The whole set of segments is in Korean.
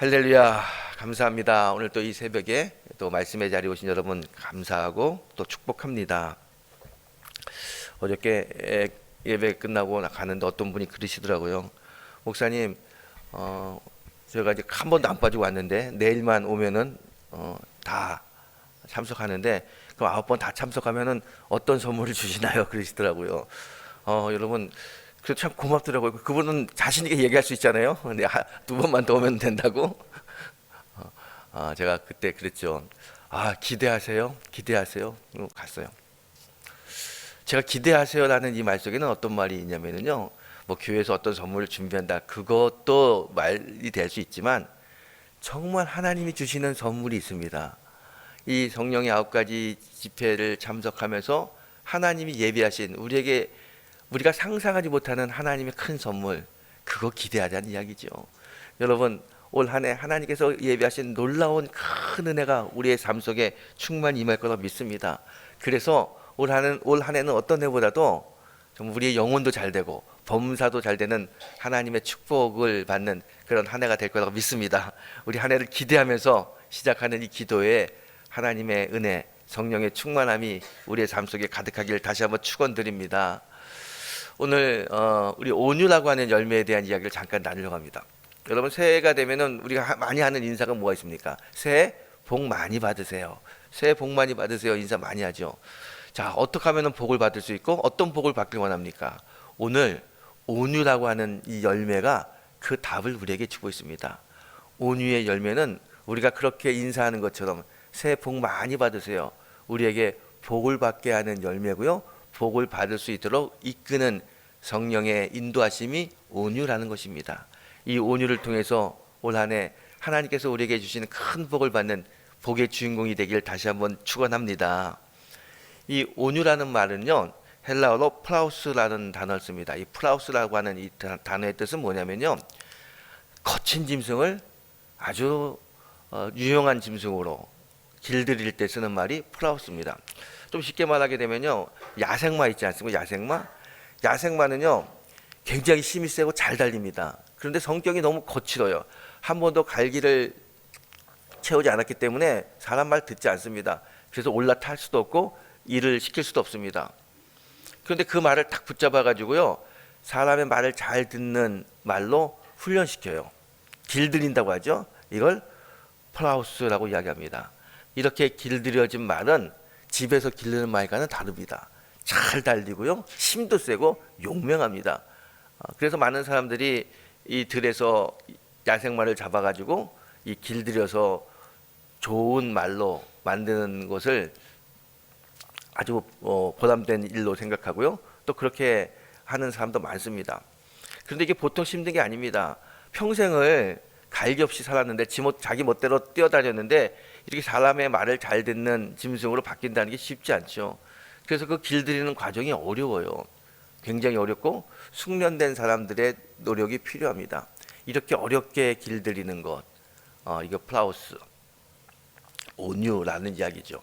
할렐루야, 감사합니다. 오늘 또 이 새벽에 또 말씀의 자리에 오신 여러분 감사하고 또 축복합니다. 어저께 예배 끝나고 가는데 어떤 분이 그러시더라고요. 목사님, 제가 이제 한 번도 안 빠지고 왔는데 내일만 오면은 다 참석하는데 그럼 9번 다 참석하면은 어떤 선물을 주시나요? 그러시더라고요. 여러분, 그래서 참 고맙더라고요. 그분은 자신 있게 얘기할 수 있잖아요. 근데 두 번만 더 오면 된다고. 제가 그때 그랬죠. 기대하세요. 기대하세요. 그리고 갔어요. 제가 기대하세요라는 이 말 속에는 어떤 말이 있냐면요. 뭐 교회에서 어떤 선물을 준비한다. 그것도 말이 될 수 있지만 정말 하나님이 주시는 선물이 있습니다. 이 성령의 9가지 집회를 참석하면서 하나님이 예비하신 우리가 상상하지 못하는 하나님의 큰 선물, 그거 기대하자는 이야기죠. 여러분, 올 한 해 하나님께서 예비하신 놀라운 큰 은혜가 우리의 삶 속에 충만히 임할 거라고 믿습니다. 그래서 올 한 해는 어떤 해보다도 정말 우리의 영혼도 잘 되고 범사도 잘 되는 하나님의 축복을 받는 그런 한 해가 될 거라고 믿습니다. 우리 한 해를 기대하면서 시작하는 이 기도에 하나님의 은혜, 성령의 충만함이 우리의 삶 속에 가득하기를 다시 한번 축원드립니다. 오늘 우리 온유라고 하는 열매에 대한 이야기를 잠깐 나누려고 합니다. 여러분, 새해가 되면은 우리가 많이 하는 인사가 뭐가 있습니까? 새해 복 많이 받으세요. 새해 복 많이 받으세요. 인사 많이 하죠. 자, 어떻게 하면은 복을 받을 수 있고 어떤 복을 받길 원합니까? 오늘 온유라고 하는 이 열매가 그 답을 우리에게 주고 있습니다. 온유의 열매는 우리가 그렇게 인사하는 것처럼 새해 복 많이 받으세요. 우리에게 복을 받게 하는 열매고요. 복을 받을 수 있도록 이끄는 성령의 인도하심이 온유라는 것입니다. 이 온유를 통해서 올 한 해 하나님께서 우리에게 주시는 큰 복을 받는 복의 주인공이 되기를 다시 한번 축원합니다. 이 온유라는 말은요, 헬라어로 플라우스라는 단어를 씁니다. 이 플라우스라고 하는 이 단어의 뜻은 뭐냐면요, 거친 짐승을 아주 유용한 짐승으로 길들일 때 쓰는 말이 플라우스입니다. 좀 쉽게 말하게 되면요, 야생마 있지 않습니까? 야생마는요 굉장히 힘이 세고 잘 달립니다. 그런데 성격이 너무 거칠어요. 한 번도 갈기를 채우지 않았기 때문에 사람 말 듣지 않습니다. 그래서 올라탈 수도 없고 일을 시킬 수도 없습니다. 그런데 그 말을 딱 붙잡아 가지고요, 사람의 말을 잘 듣는 말로 훈련시켜요. 길들인다고 하죠. 이걸 플라우스라고 이야기합니다. 이렇게 길들여진 말은 집에서 기르는 말과는 다릅니다. 잘 달리고요, 힘도 세고 용맹합니다. 그래서 많은 사람들이 이 들에서 야생마를 잡아가지고 이 길들여서 좋은 말로 만드는 것을 아주 보람된 일로 생각하고요, 또 그렇게 하는 사람도 많습니다. 그런데 이게 보통 힘든 게 아닙니다. 평생을 갈기 없이 살았는데 자기 멋대로 뛰어다녔는데 이렇게 사람의 말을 잘 듣는 짐승으로 바뀐다는 게 쉽지 않죠. 그래서 그 길들이는 과정이 어려워요. 굉장히 어렵고 숙련된 사람들의 노력이 필요합니다. 이렇게 어렵게 길들이는 것, 이거 플라우스, 온유라는 이야기죠.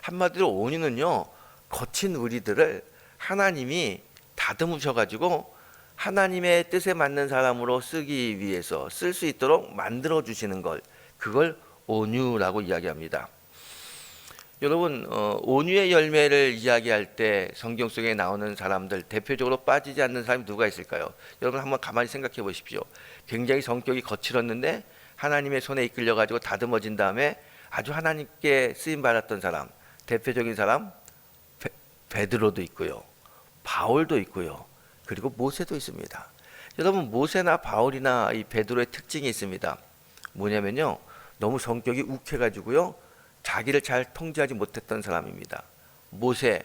한마디로 온유는요, 거친 우리들을 하나님이 다듬으셔가지고 하나님의 뜻에 맞는 사람으로 쓰기 위해서 쓸 수 있도록 만들어 주시는 걸, 그걸 온유라고 이야기합니다. 여러분, 온유의 열매를 이야기할 때 성경 속에 나오는 사람들 대표적으로 빠지지 않는 사람이 누가 있을까요? 여러분 한번 가만히 생각해 보십시오. 굉장히 성격이 거칠었는데 하나님의 손에 이끌려 가지고 다듬어진 다음에 아주 하나님께 쓰임 받았던 사람, 대표적인 사람 베드로도 있고요, 바울도 있고요, 그리고 모세도 있습니다. 여러분, 모세나 바울이나 이 베드로의 특징이 있습니다. 뭐냐면요, 너무 성격이 욱해가지고요, 자기를 잘 통제하지 못했던 사람입니다. 모세,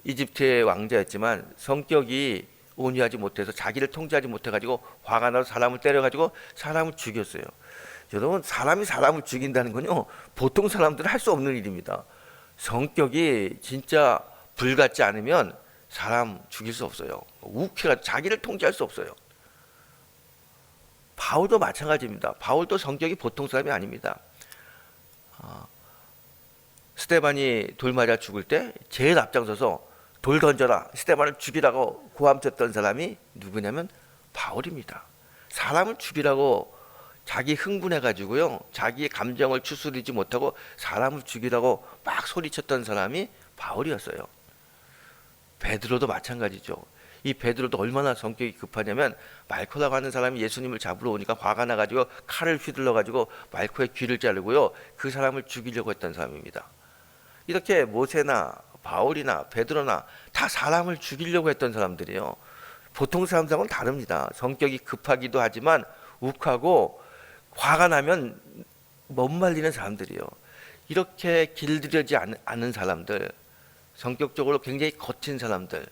이집트의 왕자였지만 성격이 온유하지 못해서 자기를 통제하지 못해가지고 화가 나서 사람을 때려가지고 사람을 죽였어요. 여러분, 사람이 사람을 죽인다는 건요, 보통 사람들은 할 수 없는 일입니다. 성격이 진짜 불같지 않으면 사람 죽일 수 없어요. 욱해가 자기를 통제할 수 없어요. 바울도 마찬가지입니다. 바울도 성격이 보통 사람이 아닙니다. 스데반이 돌 맞아 죽을 때 제일 앞장서서 돌 던져라, 스데반을 죽이라고 고함쳤던 사람이 누구냐면 바울입니다. 사람을 죽이라고 자기 흥분해가지고요, 자기의 감정을 추스리지 못하고 사람을 죽이라고 막 소리쳤던 사람이 바울이었어요. 베드로도 마찬가지죠. 이 베드로도 얼마나 성격이 급하냐면, 말코라고 하는 사람이 예수님을 잡으러 오니까 화가 나가지고 칼을 휘둘러가지고 말코의 귀를 자르고요, 그 사람을 죽이려고 했던 사람입니다. 이렇게 모세나 바울이나 베드로나 다 사람을 죽이려고 했던 사람들이에요. 보통 사람들하고는 다릅니다. 성격이 급하기도 하지만 욱하고 화가 나면 못 말리는 사람들이에요. 이렇게 길들여지 않은 사람들, 성격적으로 굉장히 거친 사람들,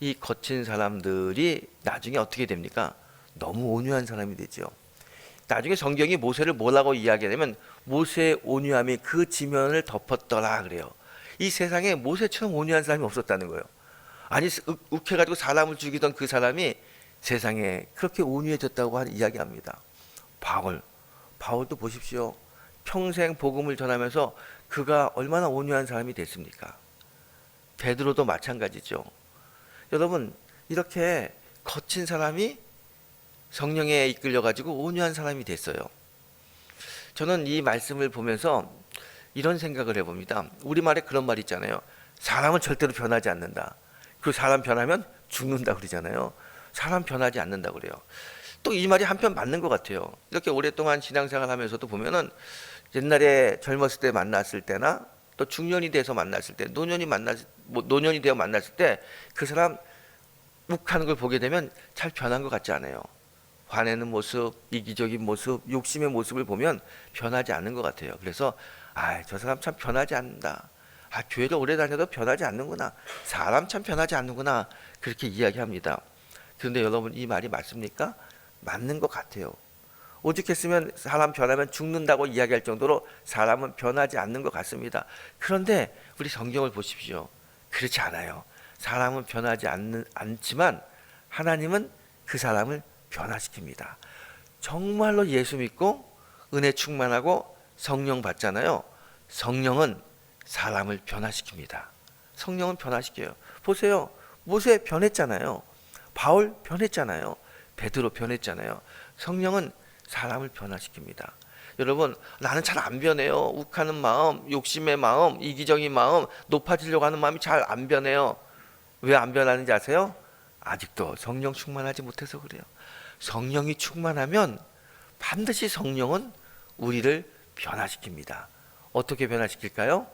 이 거친 사람들이 나중에 어떻게 됩니까? 너무 온유한 사람이 되죠. 나중에 성경이 모세를 뭐라고 이야기하냐면, 모세의 온유함이 그 지면을 덮었더라 그래요. 이 세상에 모세처럼 온유한 사람이 없었다는 거예요. 아니, 욱해가지고 사람을 죽이던 그 사람이 세상에 그렇게 온유해졌다고 이야기합니다. 바울도 보십시오. 평생 복음을 전하면서 그가 얼마나 온유한 사람이 됐습니까? 베드로도 마찬가지죠. 여러분, 이렇게 거친 사람이 성령에 이끌려가지고 온유한 사람이 됐어요. 저는 이 말씀을 보면서 이런 생각을 해봅니다. 우리말에 그런 말 있잖아요. 사람은 절대로 변하지 않는다. 그 사람 변하면 죽는다 그러잖아요. 사람 변하지 않는다 그래요. 또 이 말이 한편 맞는 것 같아요. 이렇게 오랫동안 신앙생활 하면서도 보면은, 옛날에 젊었을 때 만났을 때나 또 중년이 돼서 만났을 때, 노년이 되어 만났을 때 그 사람 욱하는 걸 보게 되면 잘 변한 것 같지 않아요. 화내는 모습, 이기적인 모습, 욕심의 모습을 보면 변하지 않는 것 같아요. 그래서 저 사람 참 변하지 않는다. 교회를 오래 다녀도 변하지 않는구나. 사람 참 변하지 않는구나. 그렇게 이야기합니다. 그런데 여러분, 이 말이 맞습니까? 맞는 것 같아요. 오죽했으면 사람 변하면 죽는다고 이야기할 정도로 사람은 변하지 않는 것 같습니다. 그런데 우리 성경을 보십시오. 그렇지 않아요. 사람은 변하지 않지만 하나님은 그 사람을 변화시킵니다. 정말로 예수 믿고 은혜 충만하고 성령 받잖아요. 성령은 사람을 변화시킵니다. 성령은 변화시켜요. 보세요. 모세 변했잖아요. 바울 변했잖아요. 베드로 변했잖아요. 성령은 사람을 변화시킵니다. 여러분, 나는 잘 안 변해요. 욱하는 마음, 욕심의 마음, 이기적인 마음, 높아지려고 하는 마음이 잘 안 변해요. 왜 안 변하는지 아세요? 아직도 성령 충만하지 못해서 그래요. 성령이 충만하면 반드시 성령은 우리를 변화시킵니다. 어떻게 변화시킬까요?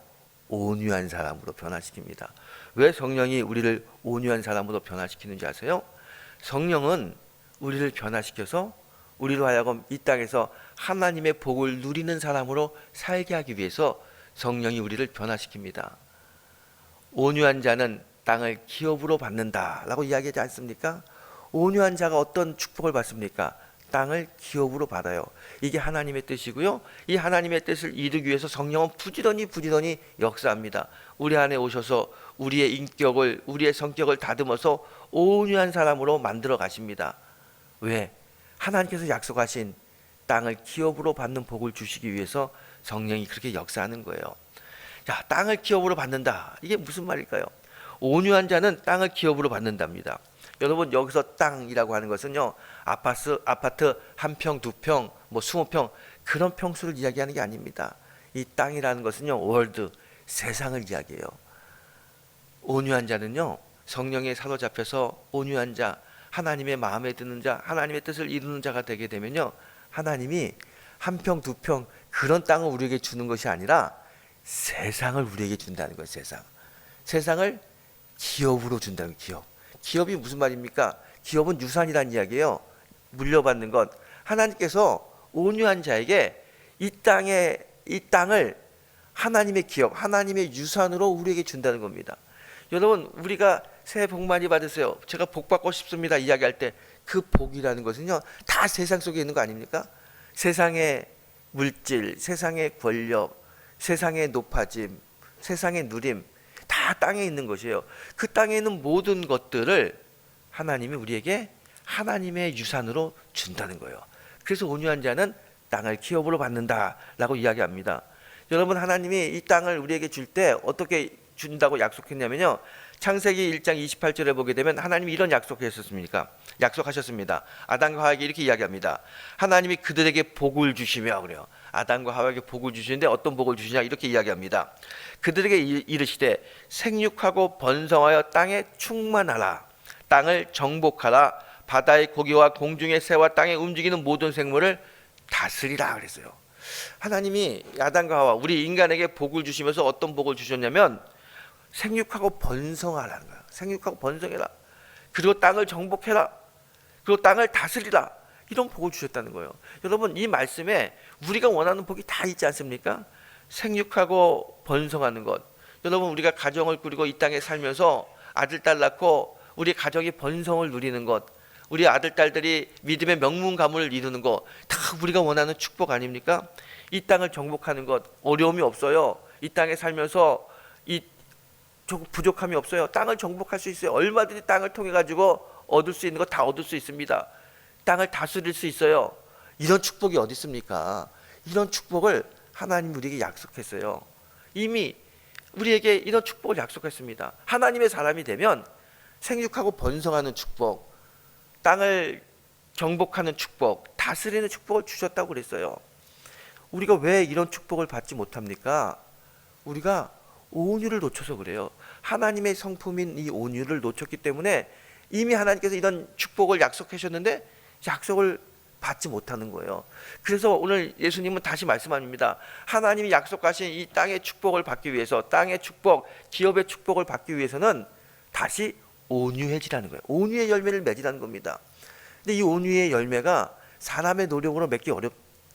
온유한 사람으로 변화시킵니다. 왜 성령이 우리를 온유한 사람으로 변화시키는지 아세요? 성령은 우리를 변화시켜서 우리로 하여금 이 땅에서 하나님의 복을 누리는 사람으로 살게 하기 위해서 성령이 우리를 변화시킵니다. 온유한 자는 땅을 기업으로 받는다 라고 이야기하지 않습니까? 온유한 자가 어떤 축복을 받습니까? 땅을 기업으로 받아요. 이게 하나님의 뜻이고요. 이 하나님의 뜻을 이루기 위해서 성령은 부지런히 역사합니다. 우리 안에 오셔서 우리의 인격을, 우리의 성격을 다듬어서 온유한 사람으로 만들어 가십니다. 왜? 하나님께서 약속하신 땅을 기업으로 받는 복을 주시기 위해서 성령이 그렇게 역사하는 거예요. 자, 땅을 기업으로 받는다. 이게 무슨 말일까요? 온유한 자는 땅을 기업으로 받는답니다. 여러분, 여기서 땅이라고 하는 것은요, 아파트 한 평, 두 평, 20평 그런 평수를 이야기하는 게 아닙니다. 이 땅이라는 것은요, 월드, 세상을 이야기해요. 온유한 자는요, 성령에 사로잡혀서 온유한 자, 하나님의 마음에 드는 자, 하나님의 뜻을 이루는 자가 되게 되면요, 하나님이 한 평, 두 평 그런 땅을 우리에게 주는 것이 아니라 세상을 우리에게 준다는 거예요. 세상을 기업으로 준다는 거예요. 기업이 무슨 말입니까? 기업은 유산이라는 이야기예요. 물려받는 것. 하나님께서 온유한 자에게 이 땅을 하나님의 기업, 하나님의 유산으로 우리에게 준다는 겁니다. 여러분, 우리가 새해 복 많이 받으세요. 제가 복 받고 싶습니다. 이야기할 때 그 복이라는 것은요, 다 세상 속에 있는 거 아닙니까? 세상의 물질, 세상의 권력, 세상의 높아짐, 세상의 누림, 다 땅에 있는 것이에요. 그 땅에 있는 모든 것들을 하나님이 우리에게 하나님의 유산으로 준다는 거예요. 그래서 온유한 자는 땅을 기업으로 받는다라고 이야기합니다. 여러분, 하나님이 이 땅을 우리에게 줄 때 어떻게 준다고 약속했냐면요, 창세기 1장 28절에 보게 되면 하나님이 이런 약속하셨습니다. 아담과 하와에게 이렇게 이야기합니다. 하나님이 그들에게 복을 주시며 그래요. 아담과 하와에게 복을 주시는데 어떤 복을 주시냐 이렇게 이야기합니다. 그들에게 이르시되 생육하고 번성하여 땅에 충만하라. 땅을 정복하라. 바다의 고기와 공중의 새와 땅에 움직이는 모든 생물을 다스리라 그랬어요. 하나님이 아담과 하와 우리 인간에게 복을 주시면서 어떤 복을 주셨냐면 생육하고 번성하라는 거예요. 생육하고 번성해라. 그리고 땅을 정복해라. 그리고 땅을 다스리라. 이런 복을 주셨다는 거예요. 여러분 이 말씀에 우리가 원하는 복이 다 있지 않습니까? 생육하고 번성하는 것. 여러분 우리가 가정을 꾸리고 이 땅에 살면서 아들 딸 낳고 우리 가정이 번성을 누리는 것, 우리 아들 딸들이 믿음의 명문 가문을 이루는 것, 다 우리가 원하는 축복 아닙니까? 이 땅을 정복하는 것 어려움이 없어요. 이 땅에 살면서 이 부족함이 없어요. 땅을 정복할 수 있어요. 얼마든지 땅을 통해 가지고 얻을 수 있는 거 다 얻을 수 있습니다. 땅을 다스릴 수 있어요. 이런 축복이 어디 있습니까? 이런 축복을 하나님 우리에게 약속했어요. 이미 우리에게 이런 축복을 약속했습니다. 하나님의 사람이 되면 생육하고 번성하는 축복, 땅을 정복하는 축복, 다스리는 축복을 주셨다고 그랬어요. 우리가 왜 이런 축복을 받지 못합니까? 우리가 온유를 놓쳐서 그래요. 하나님의 성품인 이 온유를 놓쳤기 때문에 이미 하나님께서 이런 축복을 약속하셨는데 약속을 받지 못하는 거예요. 그래서 오늘 예수님은 다시 말씀합니다. 하나님이 약속하신 이 땅의 축복을 받기 위해서, 땅의 축복, 기업의 축복을 받기 위해서는 다시 온유해지라는 거예요. 온유의 열매를 맺으라는 겁니다. 근데 이 온유의 열매가 사람의 노력으로 맺기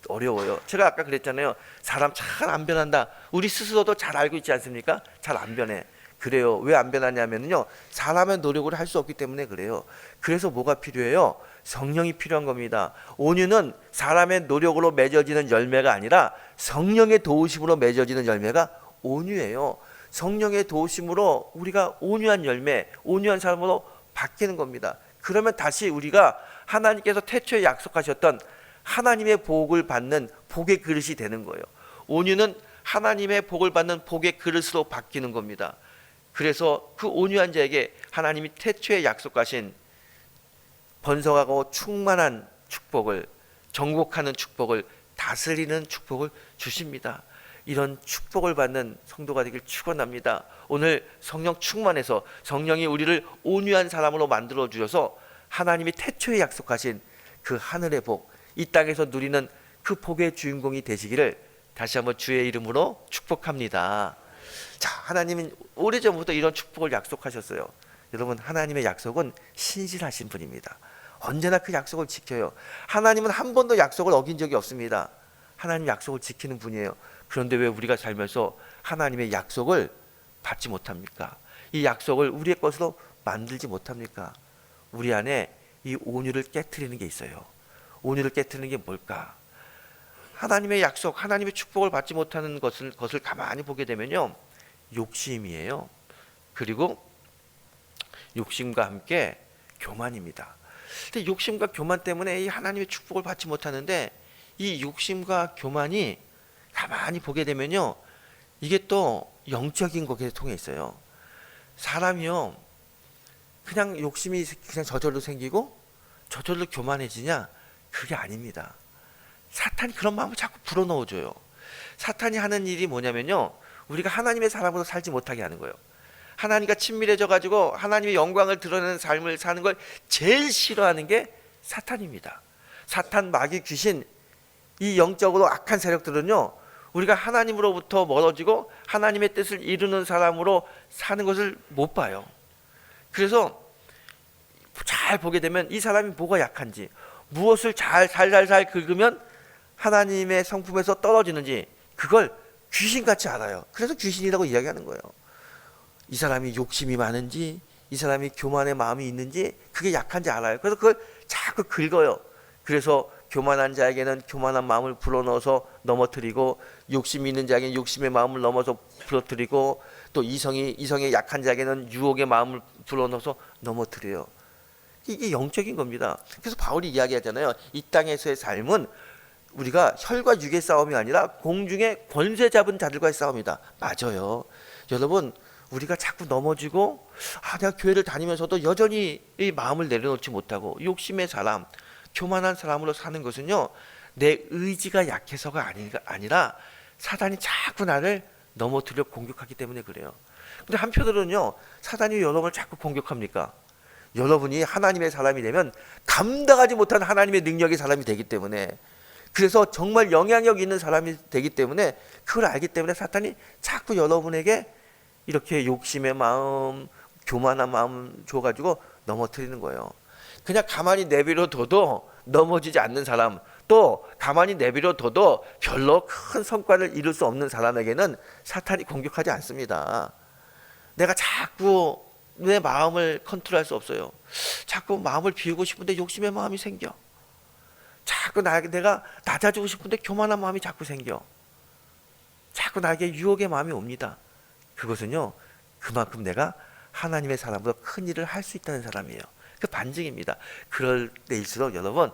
어려워요. 제가 아까 그랬잖아요. 사람 잘 안 변한다. 우리 스스로도 잘 알고 있지 않습니까? 잘 안 변해. 그래요. 왜 안 변하냐면요. 사람의 노력으로 할 수 없기 때문에 그래요. 그래서 뭐가 필요해요? 성령이 필요한 겁니다. 온유는 사람의 노력으로 맺어지는 열매가 아니라 성령의 도우심으로 맺어지는 열매가 온유예요. 성령의 도우심으로 우리가 온유한 열매, 온유한 사람으로 바뀌는 겁니다. 그러면 다시 우리가 하나님께서 태초에 약속하셨던 하나님의 복을 받는 복의 그릇이 되는 거예요. 온유는 하나님의 복을 받는 복의 그릇으로 바뀌는 겁니다. 그래서 그 온유한 자에게 하나님이 태초에 약속하신 번성하고 충만한 축복을, 정복하는 축복을, 다스리는 축복을 주십니다. 이런 축복을 받는 성도가 되길 축원합니다. 오늘 성령 충만해서 성령이 우리를 온유한 사람으로 만들어 주셔서 하나님이 태초에 약속하신 그 하늘의 복, 이 땅에서 누리는 그 복의 주인공이 되시기를 다시 한번 주의 이름으로 축복합니다. 자, 하나님은 오래전부터 이런 축복을 약속하셨어요. 여러분, 하나님의 약속은 신실하신 분입니다. 언제나 그 약속을 지켜요. 하나님은 한 번도 약속을 어긴 적이 없습니다. 하나님 약속을 지키는 분이에요. 그런데 왜 우리가 살면서 하나님의 약속을 받지 못합니까? 이 약속을 우리의 것으로 만들지 못합니까? 우리 안에 이 온유를 깨트리는 게 있어요. 온유를 깨트리는 게 뭘까? 하나님의 약속, 하나님의 축복을 받지 못하는 것을 가만히 보게 되면요, 욕심이에요. 그리고 욕심과 함께 교만입니다. 근데 욕심과 교만 때문에 이 하나님의 축복을 받지 못하는데, 이 욕심과 교만이 가만히 보게 되면요, 이게 또 영적인 것에 통해 있어요. 사람이요, 그냥 욕심이 그냥 저절로 생기고 저절로 교만해지냐? 그게 아닙니다. 사탄이 그런 마음을 자꾸 불어넣어줘요. 사탄이 하는 일이 뭐냐면요, 우리가 하나님의 사람으로 살지 못하게 하는 거예요. 하나님과 친밀해져 가지고 하나님의 영광을 드러내는 삶을 사는 걸 제일 싫어하는 게 사탄입니다. 사탄, 마귀, 귀신, 이 영적으로 악한 세력들은요, 우리가 하나님으로부터 멀어지고 하나님의 뜻을 이루는 사람으로 사는 것을 못 봐요. 그래서 잘 보게 되면 이 사람이 뭐가 약한지, 무엇을 잘 긁으면 하나님의 성품에서 떨어지는지, 그걸 귀신같이 알아요. 그래서 귀신이라고 이야기하는 거예요. 이 사람이 욕심이 많은지, 이 사람이 교만의 마음이 있는지, 그게 약한지 알아요. 그래서 그걸 자꾸 긁어요. 그래서 교만한 자에게는 교만한 마음을 불어넣어서 넘어뜨리고, 욕심이 있는 자에게는 욕심의 마음을 넘어서 불어뜨리고, 또 이성의 약한 자에게는 유혹의 마음을 불어넣어서 넘어뜨려요. 이게 영적인 겁니다. 그래서 바울이 이야기하잖아요. 이 땅에서의 삶은 우리가 혈과 육의 싸움이 아니라 공중의 권세 잡은 자들과의 싸움이다. 맞아요. 여러분, 우리가 자꾸 넘어지고 내가 교회를 다니면서도 여전히 이 마음을 내려놓지 못하고 욕심의 사람, 교만한 사람으로 사는 것은요, 내 의지가 약해서가 아니라 사단이 자꾸 나를 넘어뜨려 공격하기 때문에 그래요. 근데 한편으로는요, 사단이 여러분을 자꾸 공격합니까? 여러분이 하나님의 사람이 되면 감당하지 못한 하나님의 능력의 사람이 되기 때문에, 그래서 정말 영향력 있는 사람이 되기 때문에, 그걸 알기 때문에 사탄이 자꾸 여러분에게 이렇게 욕심의 마음, 교만한 마음 줘가지고 넘어뜨리는 거예요. 그냥 가만히 내버려둬도 넘어지지 않는 사람, 또 가만히 내버려둬도 별로 큰 성과를 이룰 수 없는 사람에게는 사탄이 공격하지 않습니다. 내가 자꾸 내 마음을 컨트롤할 수 없어요. 자꾸 마음을 비우고 싶은데 욕심의 마음이 생겨. 자꾸 내가 낮아지고 싶은데 교만한 마음이 자꾸 생겨. 자꾸 나에게 유혹의 마음이 옵니다. 그것은요, 그만큼 내가 하나님의 사람으로 큰 일을 할 수 있다는 사람이에요. 그 반증입니다. 그럴 때일수록 여러분,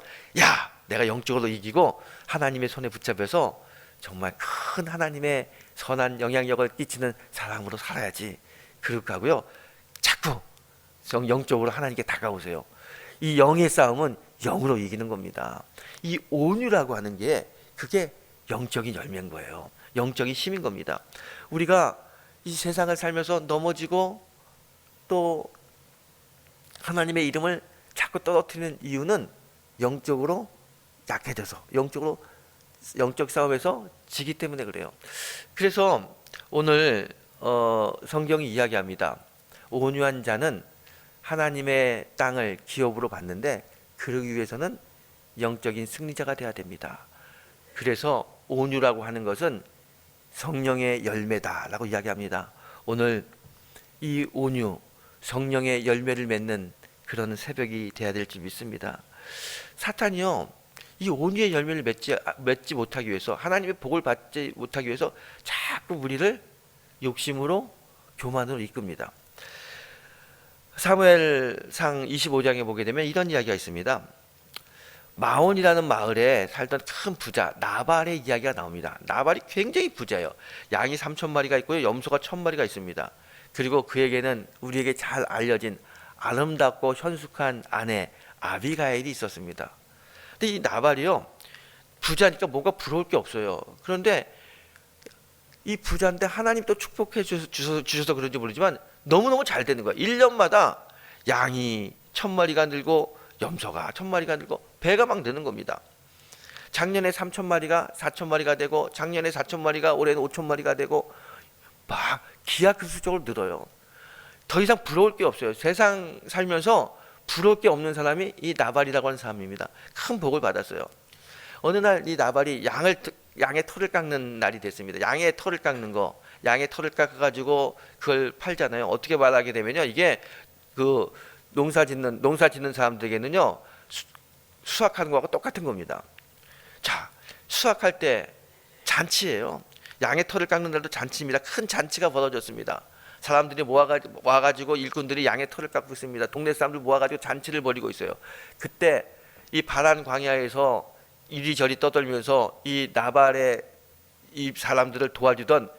내가 영적으로 이기고 하나님의 손에 붙잡혀서 정말 큰 하나님의 선한 영향력을 끼치는 사람으로 살아야지. 그렇게 하고요, 자꾸 영적으로 하나님께 다가오세요. 이 영의 싸움은 영으로 이기는 겁니다. 이 온유라고 하는 게 그게 영적인 열매인 거예요. 영적인 힘인 겁니다. 우리가 이 세상을 살면서 넘어지고 또 하나님의 이름을 자꾸 떨어뜨리는 이유는 영적으로 약해져서, 영적 싸움에서 지기 때문에 그래요. 그래서 오늘 성경이 이야기합니다. 온유한 자는 하나님의 땅을 기업으로 받는데 그러기 위해서는 영적인 승리자가 되어야 됩니다. 그래서 온유라고 하는 것은 성령의 열매다라고 이야기합니다. 오늘 이 온유, 성령의 열매를 맺는 그런 새벽이 되어야 될 줄 믿습니다. 사탄이요, 이 온유의 열매를 맺지 못하기 위해서, 하나님의 복을 받지 못하기 위해서 자꾸 우리를 욕심으로, 교만으로 이끕니다. 사무엘상 25장에 보게 되면 이런 이야기가 있습니다. 마온이라는 마을에 살던 큰 부자 나발의 이야기가 나옵니다. 나발이 굉장히 부자예요. 양이 3,000마리가 있고요, 염소가 1,000마리가 있습니다. 그리고 그에게는 우리에게 잘 알려진 아름답고 현숙한 아내 아비가일이 있었습니다. 근데 이 나발이요, 부자니까 뭔가 부러울 게 없어요. 그런데 이 부자인데 하나님 또 축복해 주셔서 그런지 모르지만 너무너무 잘 되는 거야. 1년마다 양이 1,000마리가 늘고 염소가 1,000마리가 늘고 배가 막 느는 겁니다. 작년에 3,000마리가 4,000마리가 되고, 작년에 4,000마리가 올해는 5,000마리가 되고, 막 기하급수적으로 늘어요. 더 이상 부러울 게 없어요. 세상 살면서 부러울 게 없는 사람이 이 나발이라고 하는 사람입니다. 큰 복을 받았어요. 어느 날 이 나발이 양의 털을 깎는 날이 됐습니다. 양의 털을 깎아가지고 그걸 팔잖아요. 어떻게 말하게 되면요, 이게 그 농사 짓는 사람들에게는요, 수확하는 거하고 똑같은 겁니다. 자, 수확할 때 잔치예요. 양의 털을 깎는 날도 잔치입니다. 큰 잔치가 벌어졌습니다. 사람들이 와가지고 일꾼들이 양의 털을 깎고 있습니다. 동네 사람들 모아가지고 잔치를 벌이고 있어요. 그때 이 바란 광야에서 이리저리 떠돌면서 이 나발의 이 사람들을 도와주던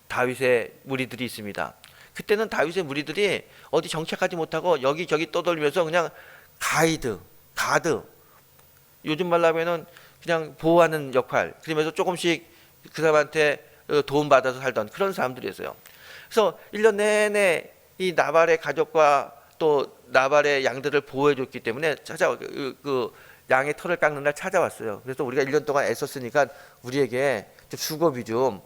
다윗의 무리들이 있습니다. 그때는 다윗의 무리들이 어디 정착하지 못하고 여기저기 떠돌면서 그냥 가드, 요즘 말로 하면은 그냥 보호하는 역할, 그러면서 조금씩 그 사람한테 도움받아서 살던 그런 사람들이었어요. 그래서 1년 내내 이 나발의 가족과 또 나발의 양들을 보호해줬기 때문에 그 양의 털을 깎는 날 찾아왔어요. 그래서 우리가 1년 동안 애썼으니까 우리에게 좀 수고비 좀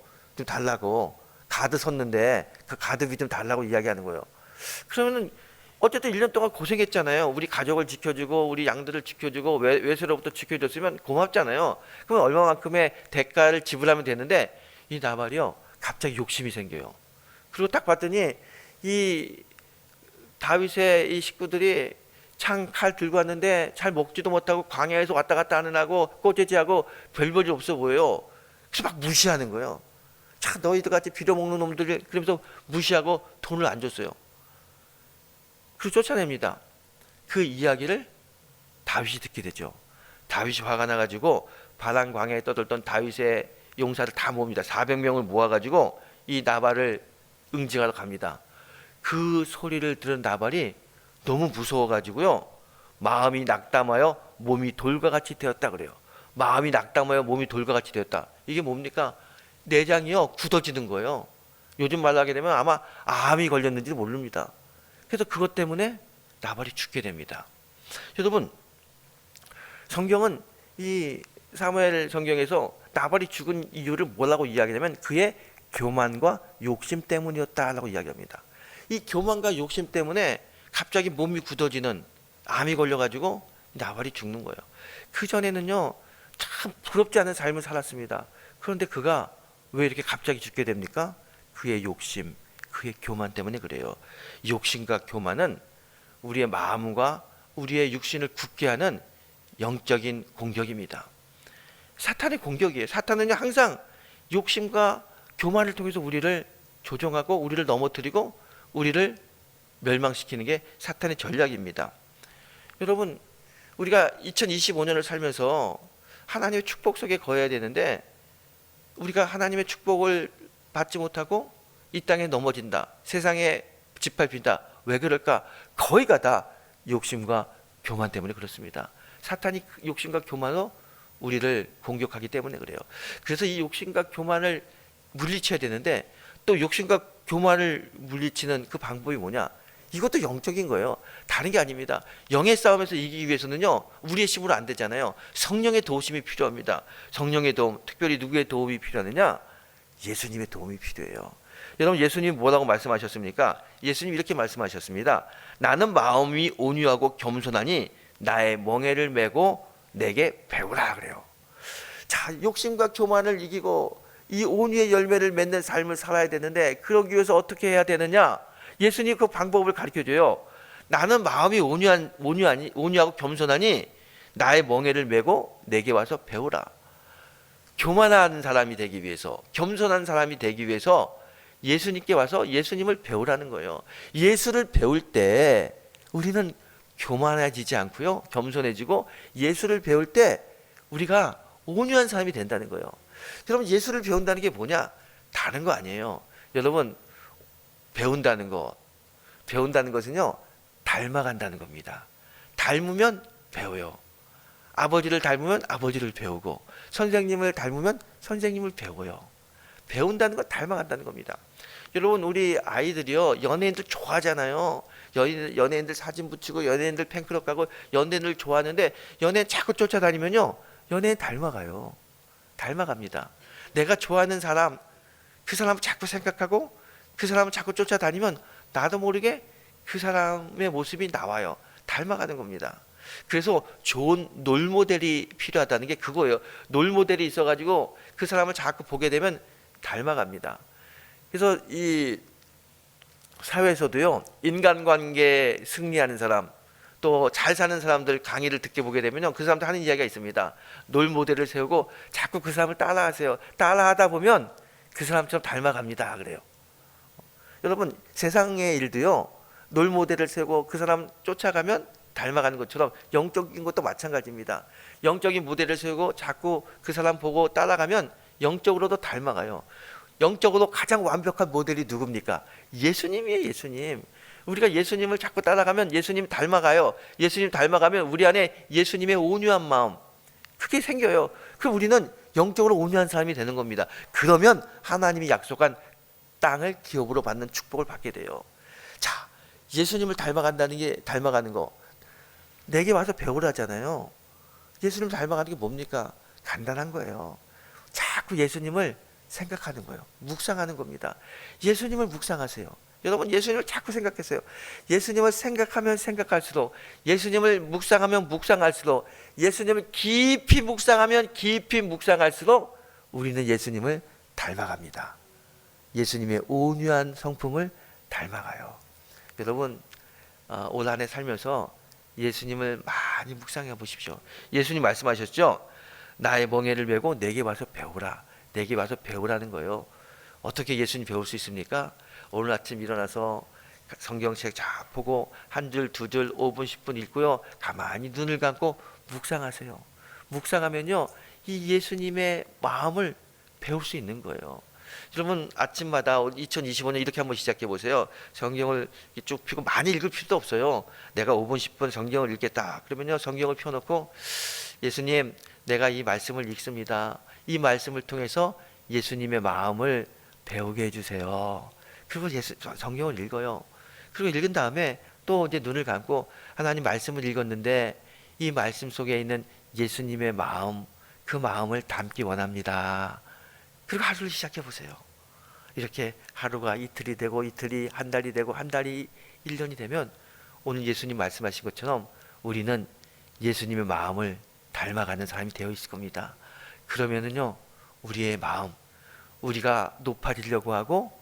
달라고, 가드 섰는데 그 가드비 좀 달라고 이야기하는 거예요. 그러면은 어쨌든 1년 동안 고생했잖아요. 우리 가족을 지켜주고 우리 양들을 지켜주고 외세로부터 지켜줬으면 고맙잖아요. 그러면 얼마만큼의 대가를 지불하면 되는데, 이 나발이요, 갑자기 욕심이 생겨요. 그리고 딱 봤더니 이 다윗의 이 식구들이 칼 들고 왔는데 잘 먹지도 못하고 광야에서 왔다 갔다 하는 하고 꼬재지하고 별 볼일 없어 보여요. 그래서 막 무시하는 거예요. 자, 너희들 같이 빌어먹는 놈들이, 그러면서 무시하고 돈을 안 줬어요. 그리고 쫓아냅니다. 그 이야기를 다윗이 듣게 되죠. 다윗이 화가 나가지고 바란 광야에 떠돌던 다윗의 용사를 다 모읍니다. 400명을 모아가지고 이 나발을 응징하러 갑니다. 그 소리를 들은 나발이 너무 무서워가지고요, 마음이 낙담하여 몸이 돌과 같이 되었다 그래요. 마음이 낙담하여 몸이 돌과 같이 되었다. 이게 뭡니까? 내장이요 굳어지는 거예요. 요즘 말로 하게 되면 아마 암이 걸렸는지 모릅니다. 그래서 그것 때문에 나발이 죽게 됩니다. 여러분, 성경은 이 사무엘 성경에서 나발이 죽은 이유를 뭐라고 이야기하냐면 그의 교만과 욕심 때문이었다라고 이야기합니다. 이 교만과 욕심 때문에 갑자기 몸이 굳어지는 암이 걸려가지고 나발이 죽는 거예요. 그 전에는요 참 부럽지 않은 삶을 살았습니다. 그런데 그가 왜 이렇게 갑자기 죽게 됩니까? 그의 욕심, 그의 교만 때문에 그래요. 욕심과 교만은 우리의 마음과 우리의 육신을 굳게 하는 영적인 공격입니다. 사탄의 공격이에요. 사탄은요 항상 욕심과 교만을 통해서 우리를 조종하고 우리를 넘어뜨리고 우리를 멸망시키는 게 사탄의 전략입니다. 여러분, 우리가 2025년을 살면서 하나님의 축복 속에 거해야 되는데 우리가 하나님의 축복을 받지 못하고 이 땅에 넘어진다, 세상에 짓밟힌다. 왜 그럴까? 거의가 다 욕심과 교만 때문에 그렇습니다. 사탄이 욕심과 교만으로 우리를 공격하기 때문에 그래요. 그래서 이 욕심과 교만을 물리쳐야 되는데 또 욕심과 교만을 물리치는 그 방법이 뭐냐? 이것도 영적인 거예요. 다른 게 아닙니다. 영의 싸움에서 이기기 위해서는요 우리의 힘으로 안 되잖아요. 성령의 도우심이 필요합니다. 성령의 도움, 특별히 누구의 도움이 필요하느냐? 예수님의 도움이 필요해요. 여러분, 예수님 뭐라고 말씀하셨습니까? 예수님 이렇게 말씀하셨습니다. 나는 마음이 온유하고 겸손하니 나의 멍에를 메고 내게 배우라 그래요. 자, 욕심과 교만을 이기고 이 온유의 열매를 맺는 삶을 살아야 되는데 그러기 위해서 어떻게 해야 되느냐? 예수님 그 방법을 가르쳐줘요. 나는 마음이 온유하고 겸손하니 나의 멍에를 메고 내게 와서 배우라. 교만한 사람이 되기 위해서, 겸손한 사람이 되기 위해서 예수님께 와서 예수님을 배우라는 거예요. 예수를 배울 때 우리는 교만해지지 않고요, 겸손해지고 예수를 배울 때 우리가 온유한 사람이 된다는 거예요. 여러분, 예수를 배운다는 게 뭐냐? 다른 거 아니에요. 여러분, 배운다는 것은요 닮아간다는 겁니다. 닮으면 배워요. 아버지를 닮으면 아버지를 배우고 선생님을 닮으면 선생님을 배워요. 배운다는 건 닮아간다는 겁니다. 여러분, 우리 아이들이요 연예인들 좋아하잖아요. 연예인들 사진 붙이고 연예인들 팬클럽 가고 연예인들 좋아하는데 연예인 자꾸 쫓아다니면요 연예인 닮아가요. 닮아갑니다. 내가 좋아하는 사람, 그 사람을 자꾸 생각하고 그 사람을 자꾸 쫓아다니면 나도 모르게 그 사람의 모습이 나와요. 닮아가는 겁니다. 그래서 좋은 롤모델이 필요하다는 게 그거예요. 롤모델이 있어가지고 그 사람을 자꾸 보게 되면 닮아갑니다. 그래서 이 사회에서도요 인간관계에 승리하는 사람, 또 잘 사는 사람들 강의를 듣게 보게 되면요 그 사람들 하는 이야기가 있습니다. 롤모델을 세우고 자꾸 그 사람을 따라하세요. 따라하다 보면 그 사람처럼 닮아갑니다 그래요. 여러분, 세상의 일도요 롤모델을 세우고 그 사람 쫓아가면 닮아가는 것처럼 영적인 것도 마찬가지입니다. 영적인 모델을 세우고 자꾸 그 사람 보고 따라가면 영적으로도 닮아가요. 영적으로 가장 완벽한 모델이 누굽니까? 예수님이에요. 예수님. 우리가 예수님을 자꾸 따라가면 예수님 닮아가요. 예수님 닮아가면 우리 안에 예수님의 온유한 마음, 그게 생겨요. 그럼 우리는 영적으로 온유한 사람이 되는 겁니다. 그러면 하나님이 약속한 땅을 기업으로 받는 축복을 받게 돼요. 자, 예수님을 닮아가는 거 내게 와서 배우라잖아요. 예수님 닮아가는 게 뭡니까? 간단한 거예요. 자꾸 예수님을 생각하는 거예요. 묵상하는 겁니다. 예수님을 묵상하세요. 여러분, 예수님을 자꾸 생각하세요. 예수님을 생각하면 생각할수록, 예수님을 묵상하면 묵상할수록, 예수님을 깊이 묵상하면 깊이 묵상할수록 우리는 예수님을 닮아갑니다. 예수님의 온유한 성품을 닮아가요. 여러분, 올 한 해 살면서 예수님을 많이 묵상해 보십시오. 예수님 말씀하셨죠? 나의 멍에를 메고 내게 와서 배우라. 내게 와서 배우라는 거예요. 어떻게 예수님 배울 수 있습니까? 오늘 아침 일어나서 성경책 쫙 보고 한 줄, 두 줄, 5분, 10분 읽고요. 가만히 눈을 감고 묵상하세요. 묵상하면요, 이 예수님의 마음을 배울 수 있는 거예요. 여러분 아침마다 2025년 이렇게 한번 시작해 보세요. 성경을 이렇게 쭉 펴고 많이 읽을 필요도 없어요. 내가 5분 10분 성경을 읽겠다. 그러면요 성경을 펴놓고 예수님 내가 이 말씀을 읽습니다. 이 말씀을 통해서 예수님의 마음을 배우게 해주세요. 그리고 성경을 읽어요. 그리고 읽은 다음에 또 이제 눈을 감고 하나님 말씀을 읽었는데 이 말씀 속에 있는 예수님의 마음, 그 마음을 담기 원합니다. 그리고 하루를 시작해 보세요. 이렇게 하루가 이틀이 되고 이틀이 한 달이 되고 한 달이 1년이 되면 오늘 예수님 말씀하신 것처럼 우리는 예수님의 마음을 닮아가는 사람이 되어 있을 겁니다. 그러면은요 우리의 마음, 우리가 높아지려고 하고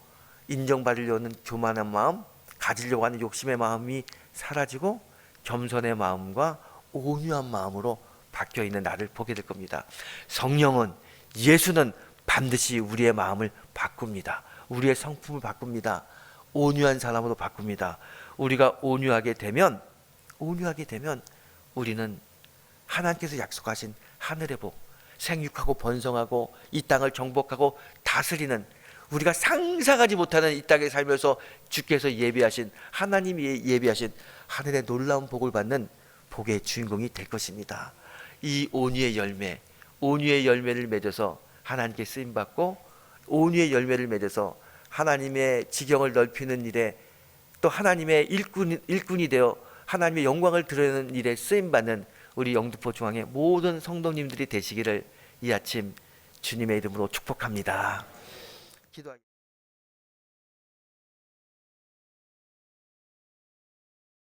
인정받으려는 교만한 마음, 가지려고 하는 욕심의 마음이 사라지고 겸손의 마음과 온유한 마음으로 바뀌어 있는 나를 보게 될 겁니다. 성령은, 예수는 반드시 우리의 마음을 바꿉니다. 우리의 성품을 바꿉니다. 온유한 사람으로 바꿉니다. 우리가 온유하게 되면 우리는 하나님께서 약속하신 하늘의 복, 생육하고 번성하고 이 땅을 정복하고 다스리는, 우리가 상상하지 못하는 이 땅에 살면서 주께서 예비하신, 하나님이 예비하신 하늘의 놀라운 복을 받는 복의 주인공이 될 것입니다. 이 온유의 열매를 맺어서 하나님께 쓰임받고, 온유의 열매를 맺어서 하나님의 지경을 넓히는 일에, 또 하나님의 일꾼이 되어 하나님의 영광을 드러내는 일에 쓰임받는 우리 영등포 중앙의 모든 성도님들이 되시기를 이 아침 주님의 이름으로 축복합니다. 기도하겠습니다.